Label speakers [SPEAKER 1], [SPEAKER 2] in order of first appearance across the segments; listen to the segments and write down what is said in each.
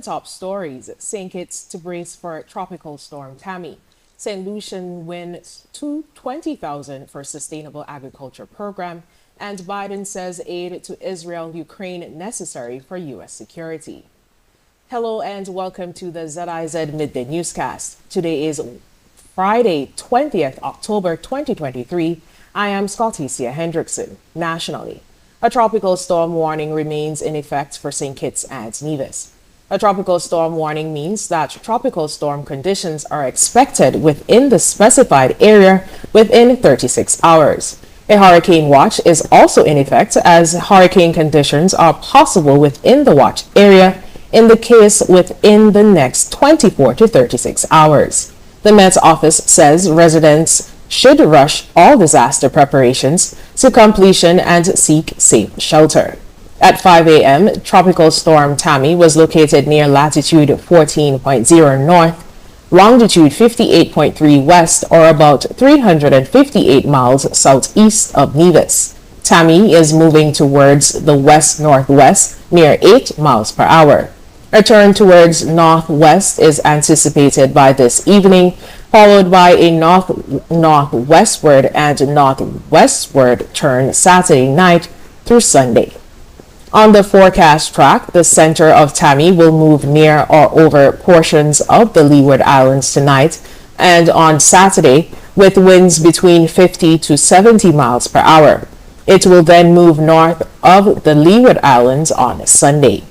[SPEAKER 1] top stories, St. Kitts to brace for Tropical Storm Tammy. St. Lucian wins $20,000 for Sustainable Agriculture Program, and Biden says aid to Israel-Ukraine necessary for U.S. security. Hello and welcome to the ZIZ Midday Newscast. Today is Friday, 20th October 2023. I am Scotticia Hendrickson. Nationally, a tropical storm warning remains in effect for St. Kitts and Nevis. A tropical storm warning means that tropical storm conditions are expected within the specified area within 36 hours. A hurricane watch is also in effect as hurricane conditions are possible within the watch area in the case within the next 24 to 36 hours. The Met's office says residents should rush all disaster preparations to completion and seek safe shelter. At 5 a.m., Tropical Storm Tammy was located near latitude 14.0 north, longitude 58.3 west, or about 358 miles southeast of Nevis. Tammy is moving towards the west-northwest near 8 miles per hour. A turn towards northwest is anticipated by this evening, followed by a northwestward and northwestward turn Saturday night through Sunday. On the forecast track, the center of Tammy will move near or over portions of the Leeward Islands tonight and on Saturday with winds between 50 to 70 miles per hour. It will then move north of the Leeward Islands on Sunday.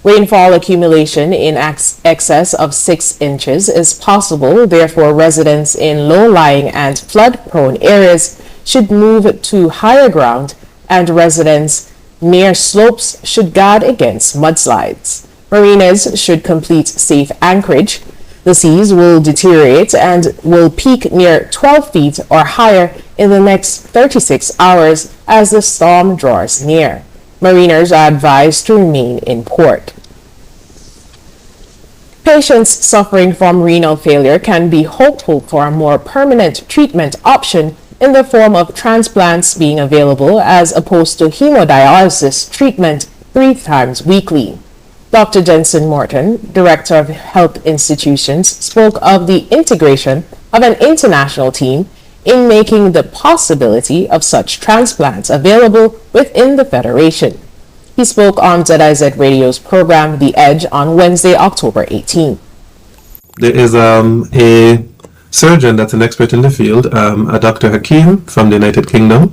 [SPEAKER 1] Rainfall accumulation in excess of 6 inches is possible, therefore residents in low-lying and flood-prone areas should move to higher ground and residents near slopes should guard against mudslides. Marinas should complete safe anchorage. The seas will deteriorate and will peak near 12 feet or higher in the next 36 hours as the storm draws near. Mariners are advised to remain in port. Patients suffering from renal failure can be hopeful for a more permanent treatment option in the form of transplants being available as opposed to hemodialysis treatment 3 times weekly. Dr. Jensen Morton, Director of Health Institutions, spoke of the integration of an international team in making the possibility of such transplants available within the Federation. He spoke on ZIZ Radio's program The Edge on Wednesday, October 18.
[SPEAKER 2] There is a surgeon that's an expert in the field, a Dr. Hakim from the United Kingdom.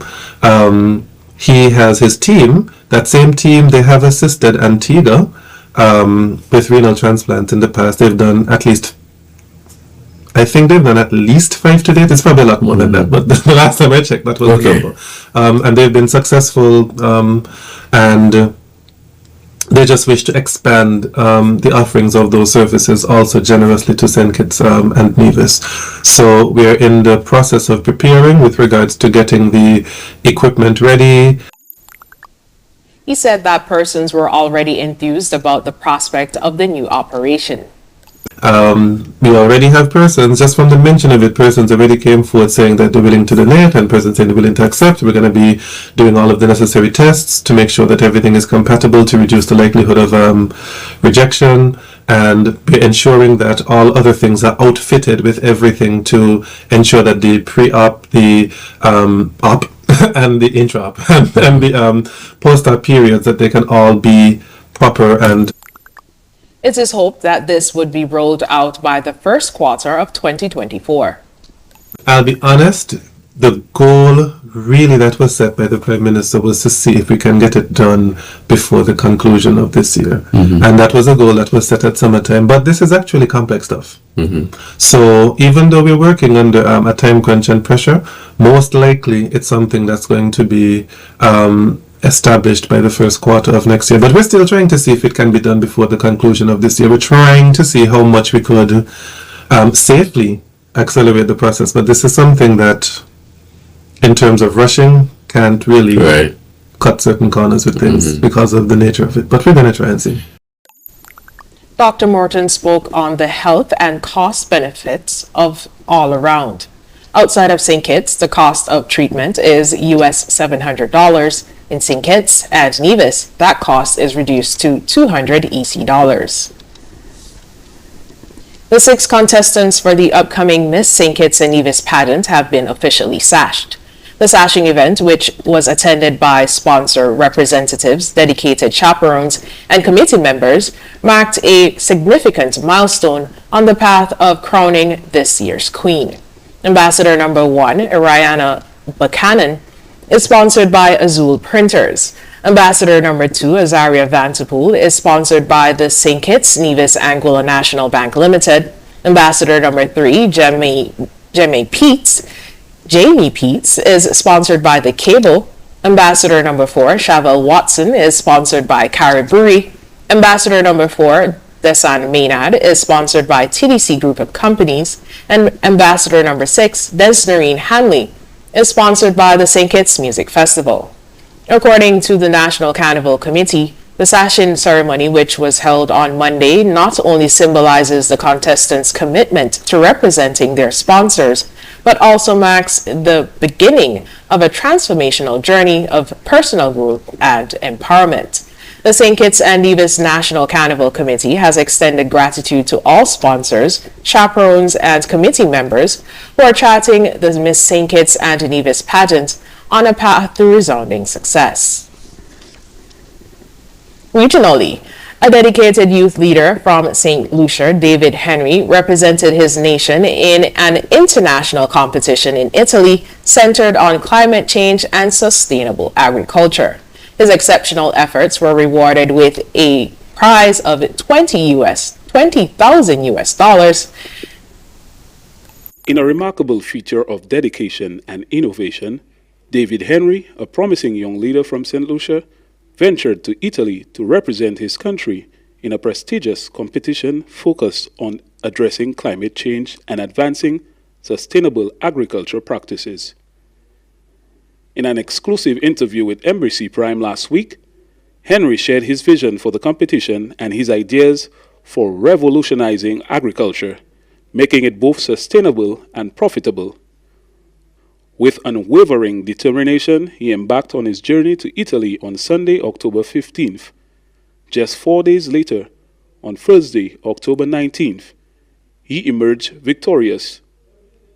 [SPEAKER 2] He has his team. That same team, they have assisted Antigua with renal transplants in the past. They've done at least, I think they've done at least 5 to date. It's probably a lot more than that, but the last time I checked, that was the number. And they've been successful, and they just wish to expand the offerings of those services also generously to St. Kitts and Nevis. So we are in the process of preparing with regards to getting the equipment ready.
[SPEAKER 1] He said that persons were already enthused about the prospect of the new operation.
[SPEAKER 2] We already have persons, just from the mention of it, persons already came forward saying that they're willing to donate and persons saying they're willing to accept. We're going to be doing all of the necessary tests to make sure that everything is compatible to reduce the likelihood of rejection, and we're ensuring that all other things are outfitted with everything to ensure that the pre-op, the op, and the intra-op, and the post-op periods, that they can all be proper. And
[SPEAKER 1] it is hoped that this would be rolled out by the first quarter of 2024.
[SPEAKER 2] I'll be honest, the goal really that was set by the Prime Minister was to see if we can get it done before the conclusion of this year. And that was a goal that was set at summertime. But this is actually complex stuff. So even though we're working under a time crunch and pressure, most likely it's something that's going to be established by the first quarter of next year. But we're still trying to see if it can be done before the conclusion of this year. We're trying to see how much we could safely accelerate the process. But this is something that, in terms of rushing, can't really cut certain corners with things because of the nature of it. But we're going to try and see.
[SPEAKER 1] Dr. Morton spoke on the health and cost benefits of all around. Outside of St. Kitts, the cost of treatment is US $700. In St. Kitts and Nevis, that cost is reduced to $200 EC. The 6 contestants for the upcoming Miss St. Kitts and Nevis pageant have been officially sashed. The sashing event, which was attended by sponsor representatives, dedicated chaperones, and committee members, marked a significant milestone on the path of crowning this year's queen. Ambassador number 1, Ariana Buchanan, is sponsored by Azul Printers. Ambassador number 2, Azaria Vanterpool, is sponsored by the St. Kitts Nevis Anguilla National Bank Limited. Ambassador number 3, Jamie Peets, is sponsored by The Cable. Ambassador number 4, Chevelle Watson, is sponsored by Cariburi. Ambassador number 4, Desan Maynard, is sponsored by TDC Group of Companies. And Ambassador number 6, Desnoreen Hanley, is sponsored by the St. Kitts Music Festival. According to the National Carnival Committee, the sashing ceremony, which was held on Monday, not only symbolizes the contestants' commitment to representing their sponsors, but also marks the beginning of a transformational journey of personal growth and empowerment. The St. Kitts and Nevis National Carnival Committee has extended gratitude to all sponsors, chaperones, and committee members who are charting the Miss St. Kitts and Nevis pageant on a path to resounding success. Regionally, a dedicated youth leader from St. Lucia, David Henry, represented his nation in an international competition in Italy centered on climate change and sustainable agriculture. His exceptional efforts were rewarded with a prize of $20,000 US.
[SPEAKER 3] In a remarkable feature of dedication and innovation, David Henry, a promising young leader from St. Lucia, ventured to Italy to represent his country in a prestigious competition focused on addressing climate change and advancing sustainable agriculture practices. In an exclusive interview with Embassy Prime last week, Henry shared his vision for the competition and his ideas for revolutionizing agriculture, making it both sustainable and profitable. With unwavering determination, he embarked on his journey to Italy on Sunday, October 15th. Just 4 days later, on Thursday, October 19th, he emerged victorious,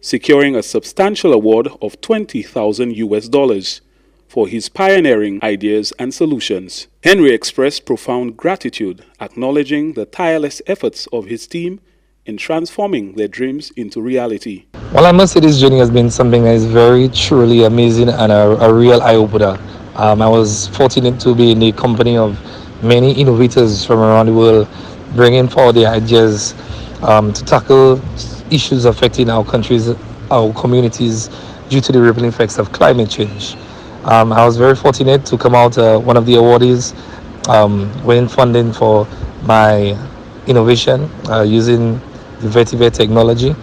[SPEAKER 3] securing a substantial award of $20,000 US for his pioneering ideas and solutions. Henry expressed profound gratitude, acknowledging the tireless efforts of his team in transforming their dreams into reality.
[SPEAKER 4] Well, I must say this journey has been something that is very truly amazing and a real eye-opener. I was fortunate to be in the company of many innovators from around the world, bringing forward their ideas to tackle issues affecting our countries, our communities, due to the rippling effects of climate change. I was very fortunate to come out one of the awardees, winning funding for my innovation using the vetiver technology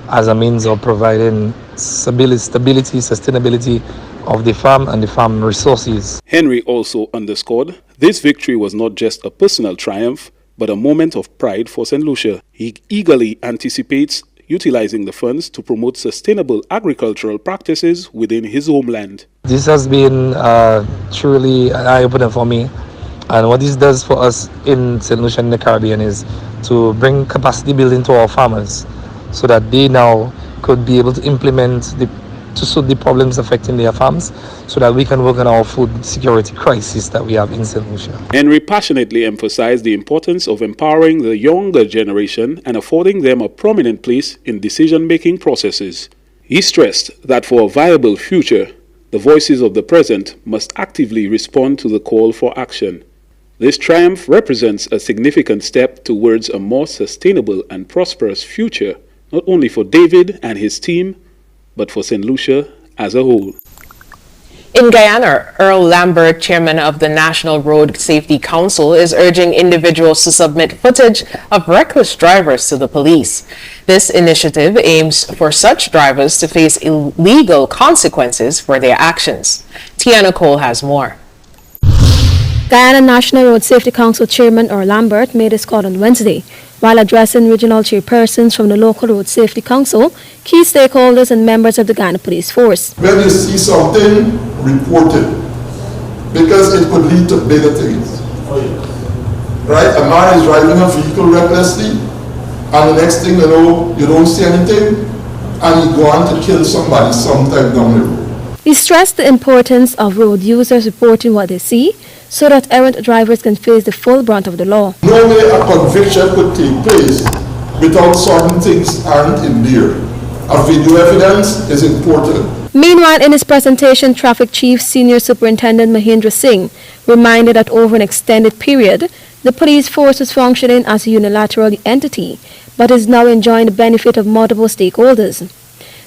[SPEAKER 4] as a means of providing stability, sustainability of the farm and the farm resources.
[SPEAKER 3] Henry also underscored this victory was not just a personal triumph, but a moment of pride for St. Lucia. He eagerly anticipates utilizing the funds to promote sustainable agricultural practices within his homeland.
[SPEAKER 4] This has been truly an eye-opener for me. And what this does for us in St. Lucia and the Caribbean is to bring capacity building to our farmers so that they now could be able to implement to solve the problems affecting their farms so that we can work on our food security crisis that we have in St. Lucia.
[SPEAKER 3] Henry passionately emphasized the importance of empowering the younger generation and affording them a prominent place in decision-making processes. He stressed that for a viable future, the voices of the present must actively respond to the call for action. This triumph represents a significant step towards a more sustainable and prosperous future, not only for David and his team, but for St. Lucia as a whole.
[SPEAKER 1] In Guyana, Earl Lambert, chairman of the National Road Safety Council, is urging individuals to submit footage of reckless drivers to the police. This initiative aims for such drivers to face illegal consequences for their actions. Tiana Cole has more.
[SPEAKER 5] Guyana National Road Safety Council Chairman Earl Lambert made his call on Wednesday. While addressing regional chairpersons from the local Road Safety Council, key stakeholders and members of the Guyana Police Force.
[SPEAKER 6] When you see something, report it, because it could lead to bigger things. Right? A man is driving a vehicle recklessly, And the next thing you know, you don't see anything, and you go on to kill somebody sometime down the road.
[SPEAKER 5] He stressed the importance of road users reporting what they see so that errant drivers can face the full brunt of the law.
[SPEAKER 6] No way a conviction could take place without certain things aren't in there. A video evidence is important.
[SPEAKER 5] Meanwhile, in his presentation, Traffic Chief Senior Superintendent Mahendra Singh reminded that over an extended period, the police force was functioning as a unilateral entity, but is now enjoying the benefit of multiple stakeholders.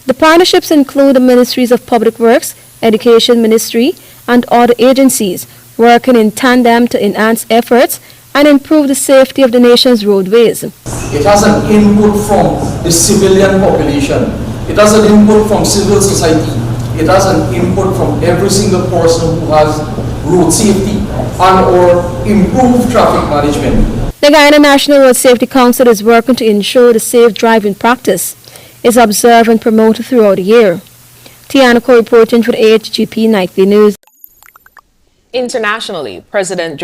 [SPEAKER 5] The partnerships include the Ministries of Public Works, Education Ministry, and other agencies working in tandem to enhance efforts and improve the safety of the nation's roadways.
[SPEAKER 7] It has an input from the civilian population. It has an input from civil society. It has an input from every single person who has road safety and or improved traffic management.
[SPEAKER 5] The Guyana National Road Safety Council is working to ensure the safe driving practice is observed and promoted throughout the year. Tiana reporting for the AHGP Nightly News.
[SPEAKER 1] Internationally, President